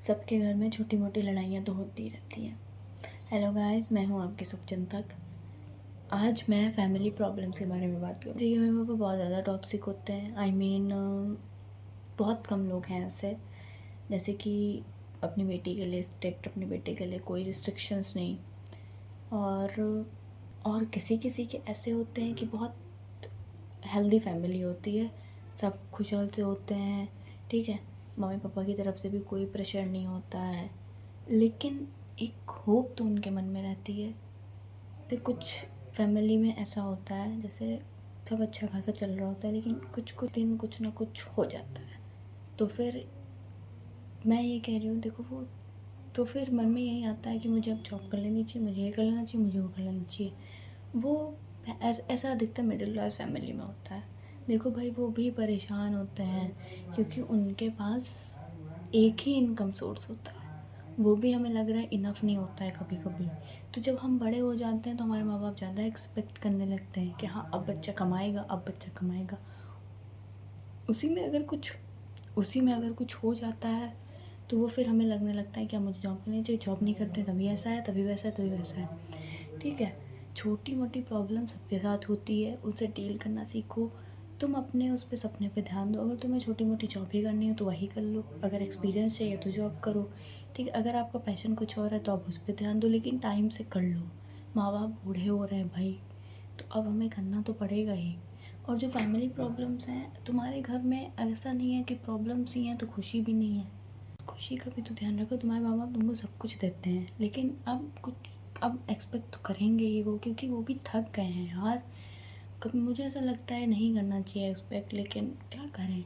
सबके घर में छोटी मोटी लड़ाइयाँ तो होती रहती हैं। हेलो गाइस, मैं हूँ आपकी शुभचिंतक। आज मैं फैमिली प्रॉब्लम्स के बारे में बात करूँ। जी, मेरे पापा बहुत ज़्यादा टॉक्सिक होते हैं। बहुत कम लोग हैं ऐसे, जैसे कि अपनी बेटी के लिए स्ट्रिक्ट, अपनी बेटे के लिए कोई रिस्ट्रिक्शंस नहीं। और किसी किसी के ऐसे होते हैं कि बहुत हेल्दी फैमिली होती है, सब खुशहाल से होते हैं, ठीक है, मम्मी पापा की तरफ से भी कोई प्रेशर नहीं होता है, लेकिन एक होप तो उनके मन में रहती है। तो कुछ फैमिली में ऐसा होता है, जैसे सब अच्छा खासा चल रहा होता है, लेकिन कुछ कुछ दिन कुछ ना कुछ हो जाता है। तो फिर मैं ये कह रही हूँ, देखो वो तो फिर मन में यही आता है कि मुझे अब जॉब कर लेनी चाहिए, मुझे ये कर लेना चाहिए, मुझे वो कर लेना चाहिए। वो ऐसा अधिकतर मिडिल क्लास फैमिली में होता है। देखो भाई, वो भी परेशान होते हैं क्योंकि उनके पास एक ही इनकम सोर्स होता है, वो भी हमें लग रहा है इनफ नहीं होता है कभी कभी। तो जब हम बड़े हो जाते हैं तो हमारे माँ बाप ज़्यादा एक्सपेक्ट करने लगते हैं कि हाँ, अब बच्चा कमाएगा, अब बच्चा कमाएगा। उसी में अगर कुछ हो जाता है तो वो फिर हमें लगने लगता है कि मुझे जॉब करनी चाहिए, जॉब नहीं करते तभी ऐसा है, तभी वैसा है, तभी वैसा है। ठीक है, छोटी मोटी प्रॉब्लम सबके साथ होती है, उसे डील करना सीखो। तुम अपने उस पे सपने पे ध्यान दो। अगर तुम्हें छोटी मोटी जॉब ही करनी है तो वही कर लो, अगर एक्सपीरियंस चाहिए तो जॉब करो, ठीक है। अगर आपका पैशन कुछ और है तो आप उस पर ध्यान दो, लेकिन टाइम से कर लो। माँ बाप बूढ़े हो रहे हैं भाई, तो अब हमें करना तो पड़ेगा ही। और जो फैमिली प्रॉब्लम्स हैं तुम्हारे घर में, ऐसा नहीं है कि प्रॉब्लम्स ही हैं तो खुशी भी नहीं है। खुशी का भी तो ध्यान रखो, तुम्हारे माँ बाप तुमको सब कुछ देते हैं, लेकिन अब एक्सपेक्ट तो करेंगे ही वो, क्योंकि वो भी थक गए हैं यार। कभी मुझे ऐसा लगता है नहीं करना चाहिए एक्सपेक्ट, लेकिन क्या करें,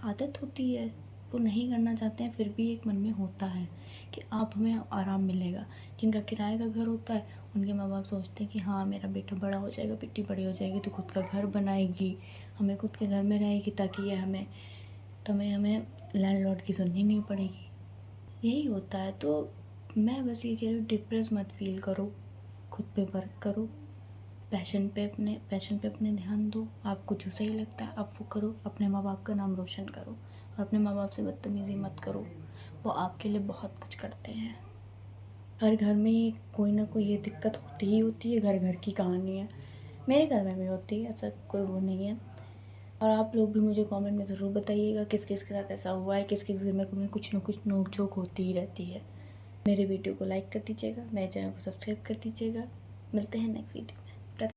आदत होती है। वो नहीं करना चाहते हैं, फिर भी एक मन में होता है कि आप हमें आराम मिलेगा। जिनका किराए का घर होता है उनके माँ बाप सोचते हैं कि हाँ, मेरा बेटा बड़ा हो जाएगा, बेटी बड़ी हो जाएगी तो खुद का घर बनाएगी, हमें खुद के घर में रहेगी, ताकि ये हमें लैंडलॉर्ड की सुननी नहीं पड़ेगी। यही होता है। तो मैं बस ये कह रही हूँ, डिप्रेस मत फील करो, खुद पे वर्क करो, पैशन पे अपने ध्यान दो। आपको जो सही लगता है आप वो करो, अपने माँ बाप का नाम रोशन करो, और अपने माँ बाप से बदतमीज़ी मत करो। वो आपके लिए बहुत कुछ करते हैं। हर घर में कोई ना कोई ये दिक्कत होती ही होती है, घर घर की कहानी है, मेरे घर में भी होती है, ऐसा कोई वो नहीं है। और आप लोग भी मुझे कमेंट में ज़रूर बताइएगा किस किस के साथ ऐसा हुआ है, किस किस घर में कुछ ना कुछ नोक झोंक होती ही रहती है। मेरे वीडियो को लाइक कर दीजिएगा, मेरे चैनल को सब्सक्राइब कर दीजिएगा। मिलते हैं नेक्स्ट वीडियो।